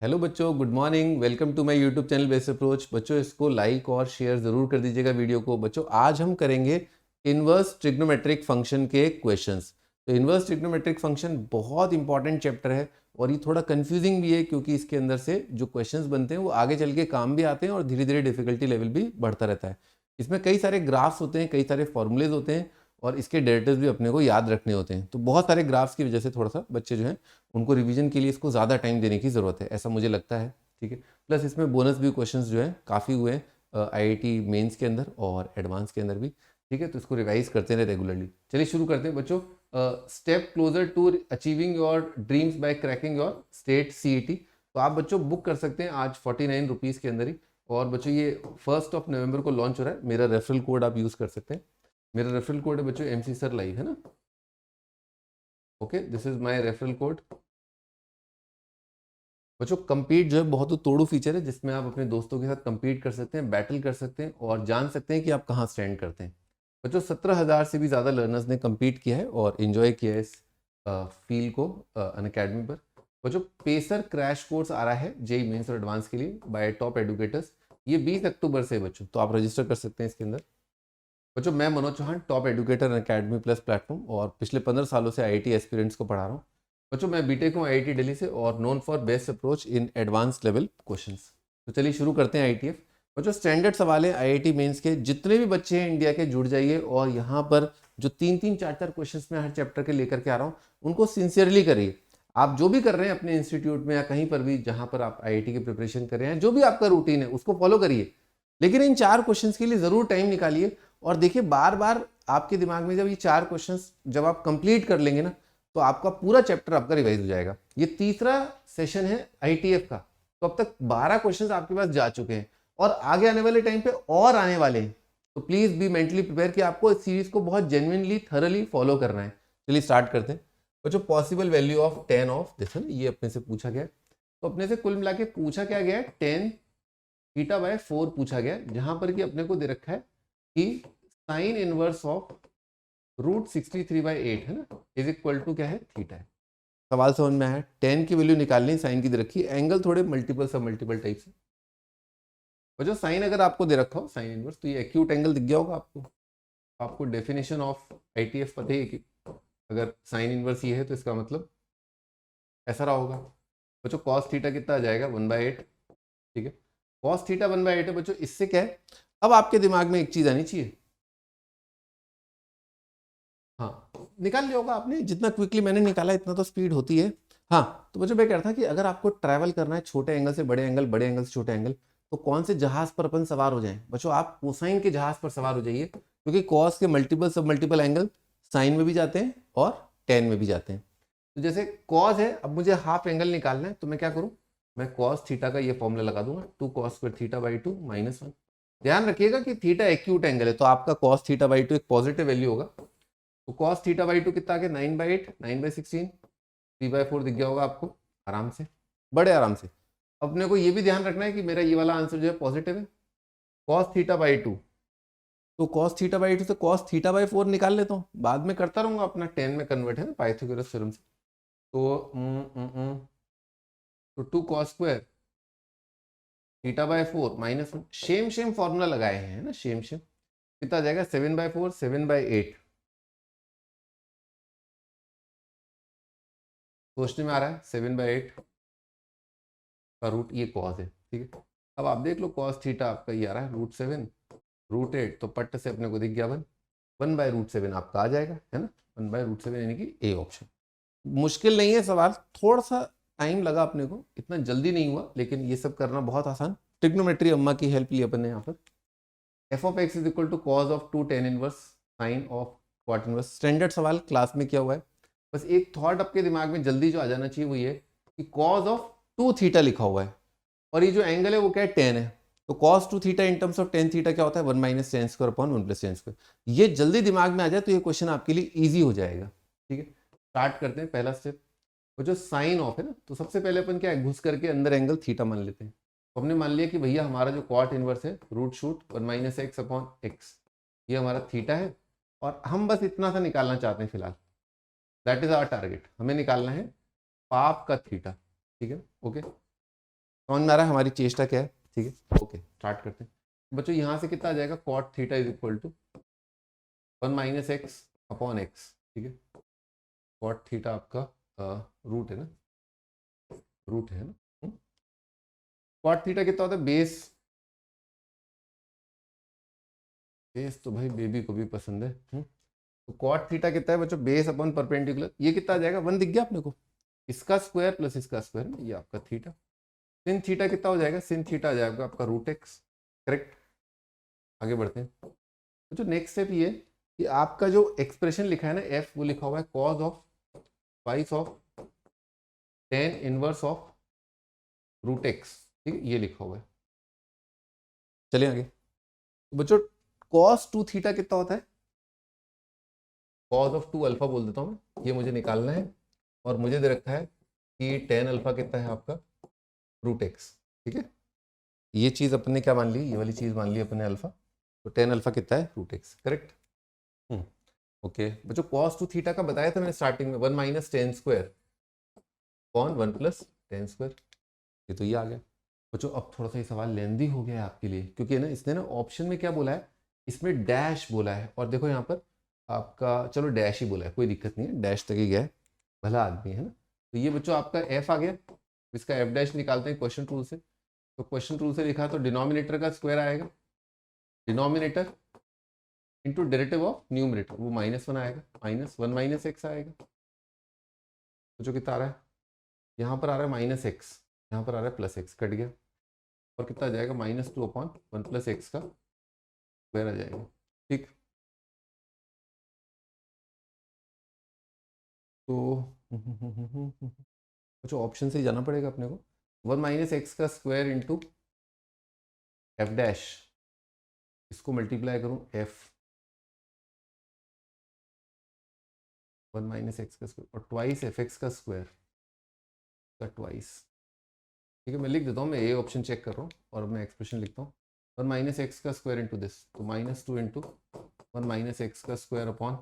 Hello बच्चों, good morning. Welcome to my YouTube channel best approach. बच्चों, इसको like और शेयर ज़रूर कर दीजिएगा वीडियो को। बच्चों, आज हम करेंगे इन्वर्स ट्रिग्नोमेट्रिक फंक्शन के क्वेश्चंस। तो इन्वर्स ट्रिग्नोमेट्रिक फंक्शन बहुत इंपॉर्टेंट चैप्टर है और ये थोड़ा कंफ्यूजिंग भी है क्योंकि इसके अंदर से जो क्वेश्चंस बनते हैं वो आगे चल के काम भी आते हैं और धीरे धीरे डिफिकल्टी लेवल भी बढ़ता रहता है। इसमें कई सारे ग्राफ्स होते हैं, कई सारे फॉर्मूलेज होते हैं और इसके डेरिवेटिव्स भी अपने को याद रखने होते हैं। तो बहुत सारे ग्राफ्स की वजह से थोड़ा सा बच्चे जो हैं उनको रिवीजन के लिए इसको ज़्यादा टाइम देने की ज़रूरत है, ऐसा मुझे लगता है। ठीक है, प्लस इसमें बोनस भी क्वेश्चंस जो है काफ़ी हुए हैं आईआईटी मेंस के अंदर और एडवांस के अंदर भी। ठीक है, तो इसको रिवाइज करते रहे रेगुलरली। चलिए शुरू करते हैं बच्चों। Step closer to achieving your dreams by cracking your state CET. तो आप बच्चों बुक कर सकते हैं आज 49 रुपीज़ के अंदर ही। और बच्चों ये 1 नवंबर को लॉन्च हो रहा है। मेरा रेफरल कोड आप यूज़ कर सकते हैं। मेरा रेफरल कोड है बच्चों MC सर लाइव, है ना। Okay, this is my referral code. बच्चों, compete जो है बहुत ही तोड़ू फीचर है जिसमें आप अपने दोस्तों के साथ compete कर सकते हैं, बैटल कर सकते हैं और जान सकते हैं कि आप कहाँ स्टैंड करते हैं। बच्चों, 17,000 से भी ज़्यादा लर्नर्स ने compete किया है और इन्जॉय किया है इस फील्ड को अनअकैडमी पर। बच्चों, पेसर क्रैश कोर्स आ रहा है जेईई मेंस और एडवांस के लिए बाय टॉप एडुकेटर्स। ये 20 अक्टूबर से है बच्चों, तो आप रजिस्टर कर सकते हैं इसके अंदर। बच्चों, मैं Manoj Chauhan, top educator academy plus platform और पिछले 15 सालों से आईआईटी एस्पिरेंट्स को पढ़ा रहा हूँ। बच्चों, मैं बीटेक हूँ आईआईटी दिल्ली से और known for best approach in advance level questions. तो चलिए शुरू करते हैं आईटीएफ। बच्चों, स्टैंडर्ड सवाल है आईआईटी मेंस के। जितने भी बच्चे हैं इंडिया के जुड़ जाइए और यहाँ पर जो 3-3, 4-4 क्वेश्चंस में हर चैप्टर के लेकर के आ रहा हूँ उनको सिंसियरली करिए। आप जो भी कर रहे हैं अपने इंस्टीट्यूट में या कहीं पर भी जहाँ पर आप आईआईटी की प्रिपरेशन कर रहे हैं, जो भी आपका रूटीन है उसको फॉलो करिए, लेकिन इन 4 क्वेश्चंस के लिए जरूर टाइम निकालिए। और देखिए, बार बार आपके दिमाग में जब ये 4 क्वेश्चंस जब आप कंप्लीट कर लेंगे ना, तो आपका पूरा चैप्टर आपका रिवाइज हो जाएगा। ये तीसरा सेशन है आईटीएफ का, तो अब तक 12 क्वेश्चंस आपके पास जा चुके हैं और आगे आने वाले टाइम पे और आने वाले हैं। तो प्लीज बी मेंटली प्रिपेयर कि आपको इस सीरीज को बहुत जेन्युइनली थरली फॉलो करना है। चलिए स्टार्ट करते हैं। बच्चों, possible value of 10 of this, ये अपने से पूछा गया। तो अपने से कुल मिला के पूछा क्या गया है, 10 थीटा बाय 4 पूछा गया, जहां पर कि अपने को दे रखा है कि साइन इनवर्स ऑफ √63/8 है ना, इज इक्वल टू क्या है, थीटा है। सवाल समझ में आया। 10 की वैल्यू निकालनी, साइन की दे रखी है, एंगल थोड़े मल्टीपल सब मल्टीपल टाइप से। और जो साइन अगर आपको दे रखा हो साइन इनवर्स, तो ये एक्यूट एंगल दिख गया होगा आपको। आपको डेफिनेशन ऑफ आईटीएफ पता है कि अगर साइन इनवर्स ये है तो इसका मतलब ऐसा रहा होगा। बच्चों, कॉस थीटा कितना आ जाएगा, 1/8। ठीक है, कॉस थीटा 1/8 है बच्चों। इससे क्या है, अब आपके दिमाग में एक चीज आनी चाहिए। हाँ, निकाल लिया होगा आपने, जितना क्विकली मैंने निकाला इतना तो स्पीड होती है। हाँ, तो बच्चों मैं कह रहा था कि अगर आपको ट्रैवल करना है छोटे एंगल से बड़े एंगल, बड़े एंगल से छोटे एंगल, तो कौन से जहाज पर अपन सवार हो जाएं। बच्चों, आप कोसाइन के जहाज पर सवार हो जाइए, क्योंकि कॉस के मल्टीपल सब मल्टीपल एंगल साइन में भी जाते हैं और टेन में भी जाते हैं। तो जैसे कॉस है, अब मुझे हाफ एंगल निकालना है, तो मैं क्या करूं, मैं कॉस थीटा का ये फॉर्मूला लगा दूंगा, 2 cos² θ/2 -1। ध्यान रखिएगा कि थीटा एक्यूट एंगल है, तो आपका cos θ/2 एक पॉजिटिव वैल्यू होगा। तो cos θ/2 कितना आ गया, 9/8, 9/16, 3/4 दिख गया होगा आपको आराम से, बड़े आराम से। अपने को ये भी ध्यान रखना है कि मेरा ये वाला आंसर जो है पॉजिटिव है। cos θ/2, तो cos θ/2 से cos θ/4 निकाल लेता हूँ, बाद में करता रहूंगा, अपना 10 में कन्वर्ट है ना पाइथागोरस थ्योरम से। तो 2 cos² θ/4 -1, सेम फॉर्मूला लगाए हैं ना, सेम कितना आ जाएगा, 7/4, 7/8। सोचने में आ रहा है, 7/8 का रूट ये कॉस है। ठीक है, अब आप देख लो कॉस थीटा आपका ये आ रहा है √7, √8, तो पट्ट से अपने को दिख गया 1/√7 आपका आ जाएगा, है ना, 1/√7 यानी कि ए ऑप्शन। मुश्किल नहीं है सवाल, थोड़ा सा टाइम लगा अपने को, इतना जल्दी नहीं हुआ, लेकिन ये सब करना बहुत आसान। ट्रिग्नोमेट्री अम्मा की हेल्प ली अपन ने यहाँ पर। f(x) is equal to cos of 2 tan inverse sine of cot inverse. Standard सवाल क्लास में किया हुआ है। बस एक थॉट आपके दिमाग में जल्दी जो आ जाना चाहिए वो ये कि कॉज ऑफ 2 थीटा लिखा हुआ है और ये जो एंगल है वो क्या है, 10 है। तो cos 2 theta in terms of 10 theta क्या होता है, 1 - tan² / 1 + tan²। ये जल्दी दिमाग में आ जाए तो ये क्वेश्चन आपके लिए इजी हो जाएगा। ठीक है, स्टार्ट करते हैं। पहला स्टेप, वो जो साइन ऑफ है ना, तो सबसे पहले अपन क्या है, घुस करके अंदर एंगल थीटा मान लेते हैं। तो हमने मान लिया कि भैया हमारा जो क्वाट इनवर्स है √1 - x/x, ये हमारा थीटा है और हम बस इतना सा निकालना चाहते हैं फिलहाल। दैट इज आवर टारगेट, हमें निकालना है पाप का थीटा। ठीक है, ओके। समझ में आ रहा है हमारी चेष्टा क्या है? ठीक है, ओके स्टार्ट करते हैं बच्चों। यहाँ से कितना आ जाएगा, cot theta is equal to 1 minus x upon x. ठीक है, कॉट थीटा आपका रूट है ना, रूट है ना। कॉट थीटा कितना होता है, बेस, बेस तो भाई बेबी को भी पसंद है। तो कॉट थीटा कितना है बच्चों, बेस अपॉन परपेंडिकुलर, ये कितना आ जाएगा 1 दिख गया अपने को, इसका स्क्वायर प्लस इसका स्क्वायर, ये आपका थीटा। सिन थीटा कितना हो जाएगा, सिन थीटा आ जाएगा आपका रूट एक्स। करेक्ट, आगे बढ़ते हैं। तो जो नेक्स्ट स्टेप ये कि आपका जो एक्सप्रेशन लिखा है ना एफ, वो लिखा हुआ है cos of twice of tan inverse of root x. ठीक है, ये लिखा हुआ है। चलिए आगे। तो बच्चों कॉस 2 थीटा कितना होता है, कॉज ऑफ 2 अल्फा बोल देता हूँ, ये मुझे निकालना है। और मुझे दे रखा है कि टेन अल्फा कितना है आपका, रूट एक्स। ठीक है, ये चीज अपन ने क्या मान ली, ये वाली चीज मान ली अपन ने अल्फा। तो टेन अल्फा कितना है, रूट एक्स। करेक्ट। ओके बच्चों, कॉस 2 थीटा का बताया था मैंने स्टार्टिंग में, 1 minus ten square upon 1 plus ten square. ये तो ये आ गया बच्चों। अब थोड़ा सा ये सवाल लेंदी हो गया है आपके लिए, क्योंकि ना इसने ना ऑप्शन में क्या बोला है, इसमें डैश बोला है, और देखो यहाँ पर आपका, चलो डैश ही बोला है, कोई दिक्कत नहीं है, डैश तक ही गया है, भला आदमी है ना। तो ये बच्चों आपका एफ आ गया, इसका एफ डैश निकालते हैं क्वेश्चन रूल से। तो क्वेश्चन रूल से लिखा तो डिनोमिनेटर का स्क्वायर आएगा, denominator into derivative of numerator, वो -1 आएगा, -1 माइनस एक्स आएगा। तो जो कितना आ रहा है, यहाँ पर आ रहा है माइनस एक्स, यहाँ पर आ रहा है प्लस एक्स, कट गया। और कितना आ जाएगा, -2 अपॉन 1 प्लस एक्स का स्क्वायर आ जाएगा। ठीक, तो कुछ ऑप्शन से ही जाना पड़ेगा अपने को। 1 माइनस एक्स का स्क्वायर इंटू एफ डैश, इसको मल्टीप्लाई करूँ एफ 1 माइनस एक्स का स्क्वायर और ट्वाइस एफ एक्स का स्क्वायर का ट्वाइस। ठीक है, मैं लिख देता हूँ, मैं ए ऑप्शन चेक कर रहा हूँ और मैं एक्सप्रेशन लिखता हूँ। 1 माइनस एक्स का स्क्वायर इंटू दिस, तो -2 इंटू 1 माइनस एक्स का स्क्वायर अपॉन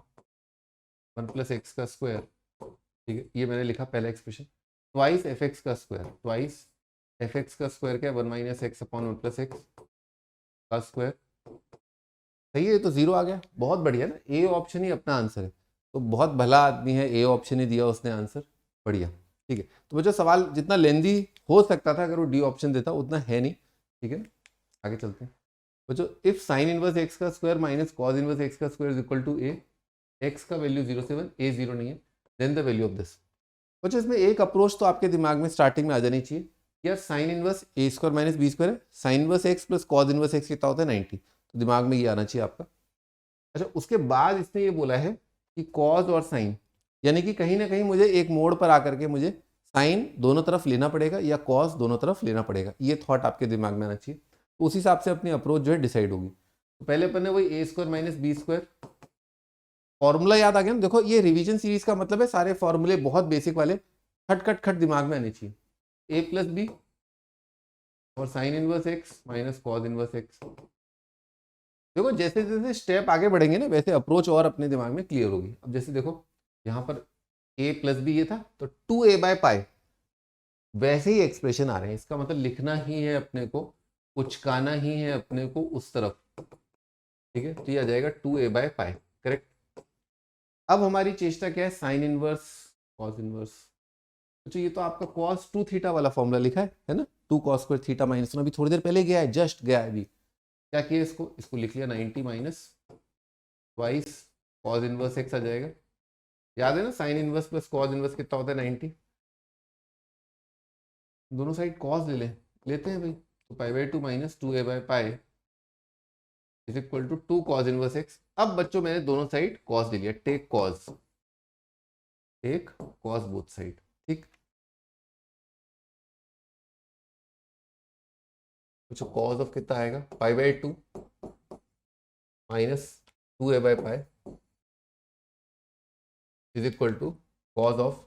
1 प्लस एक्स का स्क्वायर। ठीक है, ये मैंने लिखा पहला एक्सप्रेशन। ट्वाइस एफ एक्स का स्क्वायर, ट्वाइस एफ एक्स का स्क्वायर क्या है, 1 minus x upon 1 plus x का स्क्वायर। सही है, तो जीरो आ गया, बहुत बढ़िया ना, ए ऑप्शन ही अपना आंसर है। तो बहुत भला आदमी है, ए ऑप्शन ही दिया उसने आंसर, बढ़िया। ठीक है, तो बच्चों सवाल जितना लेंदी हो सकता था अगर वो डी ऑप्शन देता, उतना है नहीं। ठीक है, आगे चलते हैं बच्चों। इफ साइन इनवर्स एक्स का square minus cos inverse x का square is equal to A, x का वैल्यू 0 से 1, ए 0 नहीं है, then the value of this. बच्चों इसमें एक अप्रोच तो आपके दिमाग में स्टार्टिंग में आ जानी चाहिए, यार साइन इनवर्स ए स्क्वायर माइनस बी स्क्वायर है, sign inverse x plus cos inverse x कितना होता है 90, तो दिमाग में ये आना चाहिए आपका। अच्छा, उसके बाद इसने ये बोला है कि कॉज और साइन, यानी कि कहीं ना कहीं मुझे एक मोड़ पर आकर के मुझे साइन दोनों तरफ लेना पड़ेगा या कॉज दोनों तरफ लेना पड़ेगा, ये थॉट आपके दिमाग में आना चाहिए। तो उस हिसाब से अपनी अप्रोच जो है डिसाइड होगी। तो पहले अपन ने वही A square minus B square formula याद आ गया ना। देखो ये रिवीजन सीरीज का मतलब है सारे फॉर्मूले बहुत बेसिक वाले खट खट खट दिमाग में आने चाहिए। ए प्लस बी और sign inverse x minus cos inverse x. देखो जैसे जैसे स्टेप आगे बढ़ेंगे ना, वैसे अप्रोच और अपने दिमाग में क्लियर होगी। अब जैसे देखो यहाँ पर a प्लस बी ये था, तो 2a/π, वैसे ही एक्सप्रेशन आ रहे हैं, इसका मतलब लिखना ही है अपने को, उचकाना ही है अपने को उस तरफ। ठीक है, तो ये आ जाएगा 2a/π। करेक्ट। अब हमारी चेष्टा क्या है, साइन इनवर्स कॉस इनवर्स। अच्छा, ये तो आपका cos 2 थीटा वाला फॉर्मूला लिखा है ना, 2 cos स्क्वायर थीटा माइनस 1, अभी थोड़ी देर पहले गया है, जस्ट गया है अभी। क्या किया, इसको लिख लिया 90 माइनस ट्वाइस कॉज इनवर्स एक्स आ जाएगा। याद है ना, sine inverse plus cos inverse कितना होता है 90। दोनों साइड कॉज लेते हैं भाई, तो π/2 माइनस 2a/π is equal to 2 cos inverse x. अब बच्चों मैंने दोनों साइड कॉज ले लिया, टेक कॉज बोथ साइड। ठीक, तो कॉज ऑफ कितना आएगा, π/2 माइनस 2a/π is equal to cos of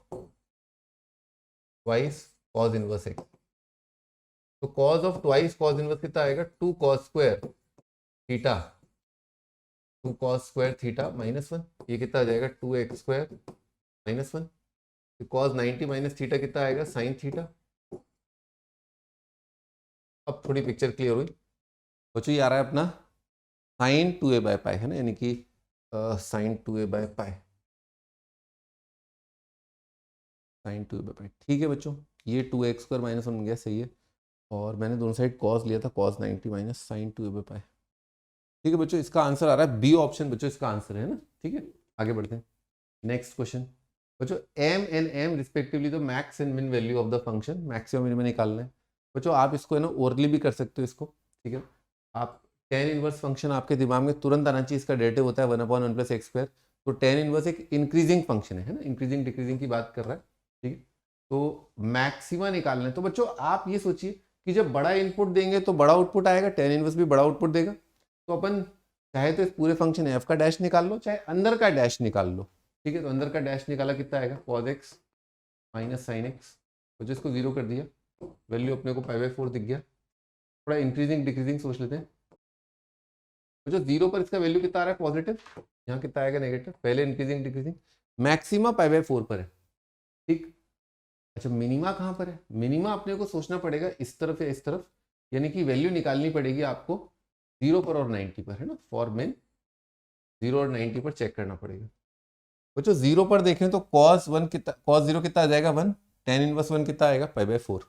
twice cos inverse x. तो cos of twice cos inverse कितना आएगा, 2 cos square theta, 2 cos square theta -1, ये कितना आ जाएगा 2x स्क्वायर -1। तो cos 90 माइनस थीटा कितना आएगा, साइन थीटा। अब थोड़ी पिक्चर क्लियर हुई बच्चों। ये आ रहा है अपना sin 2a बाय पाई है ना, यानी कि sin 2a by pi, sin 2a by pi. ठीक है बच्चों, ये 2x स्क्वायर माइनस 1 बन गया, सही है। और मैंने दोनों साइड cos लिया था, cos 90 minus sin 2a by pi. ठीक है बच्चों, इसका आंसर आ रहा है बी ऑप्शन बच्चों, इसका आंसर है ना। ठीक है, आगे बढ़ते हैं। नेक्स्ट क्वेश्चन बच्चों, m and m respectively the max and min value of the function, maximum minimum निकालना है बच्चों। आप इसको है ना ओरली भी कर सकते हो इसको। ठीक है, आप टेन इनवर्स फंक्शन आपके दिमाग में तुरंत आना चाहिए, इसका डेरिवेटिव होता है 1/1 प्लस एक्स स्क्वायर। तो टेन इनवर्स एक इंक्रीजिंग फंक्शन है ना, इंक्रीजिंग डिक्रीजिंग की बात कर रहा है। ठीक है, तो मैक्सिमा निकालना है। तो बच्चों आप ये सोचिए कि जब बड़ा इनपुट देंगे तो बड़ा आउटपुट आएगा, टेन इनवर्स भी बड़ा आउटपुट देगा। तो अपन चाहे तो इस पूरे फंक्शन एफ का डैश निकाल लो, चाहे अंदर का डैश निकाल लो। ठीक है, तो अंदर का डैश निकाला कितना आएगा, cos x minus sine x. तो जिसको जीरो कर दिया, वैल्यू अपने को π/4 दिख गया। थोड़ा इंक्रीजिंग डिक्रीजिंग सोच लेते हैं। तो जो जीरो पर इसका वैल्यू कितना आ रहा है, पॉजिटिव, यहाँ कितना आएगा, नेगेटिव। पहले इंक्रीजिंग डिक्रीजिंग, मैक्सिमा π/4 पर है। ठीक, अच्छा मिनिमा कहाँ पर है, मिनिमा अपने को सोचना पड़ेगा इस तरफ या इस तरफ, यानी कि वैल्यू निकालनी पड़ेगी आपको 0 पर और 90 पर है ना। फॉर मेन 0 और 90 पर चेक करना पड़ेगा बच्चों। 0 पर देखें तो cos 1 कितना, cos 0 कितना आ जाएगा 1, tan इनवर्स 1 कितना आएगा π/4।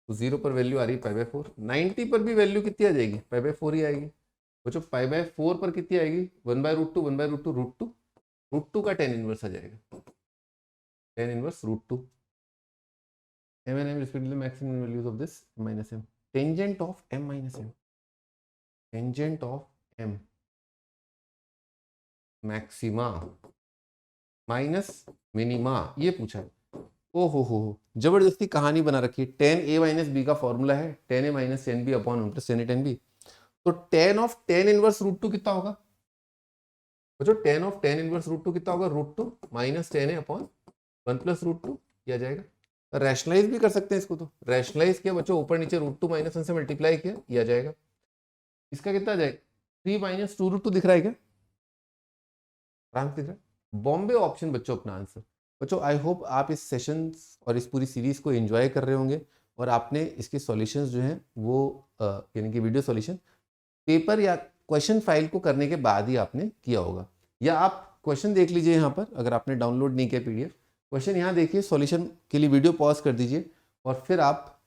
तो 0 पर वैल्यू आ रही है π/4, 90 पर भी वैल्यू कितनी आ जाएगी, π/4 ही आएगी बच्चों। π/4 पर कितनी आएगी, 1/√2, 1/√2 √2, √2 का tan इनवर्स आ जाएगा, tan inverse √2। m and m respectively maximum values of this minus m, tangent of m minus m, tangent of m maxima minus minima, ये पूछा है। ओ हो, जबरदस्ती कहानी बना रखी है। टेन ए माइनस बी का फॉर्मूला है tan A minus tan B upon 1 plus tan A tan B. तो टेन ऑफ टेन इनवर्स √2 कितना होगा बच्चों, टेन ऑफ टेन इनवर्स √2 कितना होगा, √2 माइनस टेन ए अपॉन 1 प्लस √2 किया जाएगा। रैशनलाइज भी कर सकते हैं इसको, तो रैशनलाइज किया बच्चों, ऊपर नीचे √2 माइनस 1 से मल्टीप्लाई किया, ये आ जाएगा। इसका कितना आ जाएगा, 3 माइनस 2 √2 दिख रहा है क्या, आराम से दिख रहा है। बॉम्बे ऑप्शन बच्चों अपना आंसर। बच्चों आई होप आप इस सेशन और इस पूरी सीरीज को एंजॉय कर रहे होंगे और आपने इसके सॉल्यूशंस जो हैं वो यानी कि वीडियो सॉल्यूशन पेपर या क्वेश्चन फाइल को करने के बाद ही आपने किया होगा, या आप क्वेश्चन देख लीजिए यहाँ पर, अगर आपने डाउनलोड नहीं किया पीडीएफ क्वेश्चन यहाँ देखिए, सॉल्यूशन के लिए वीडियो पॉज कर दीजिए और फिर आप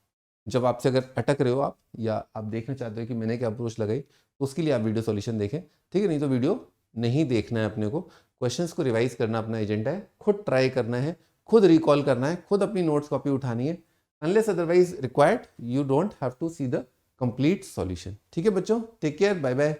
जब आपसे अगर अटक रहे हो आप या आप देखना चाहते हो कि मैंने क्या अप्रोच लगाई, तो उसके लिए आप वीडियो सॉल्यूशन देखें। ठीक है, नहीं तो वीडियो नहीं देखना है अपने को, क्वेश्चंस को रिवाइज करना अपना एजेंडा है, खुद ट्राई करना है, खुद रिकॉल करना है, खुद अपनी नोट्स कॉपी उठानी है। Unless otherwise required you don't have to see the complete solution. ठीक है बच्चों, टेक केयर, बाय बाय।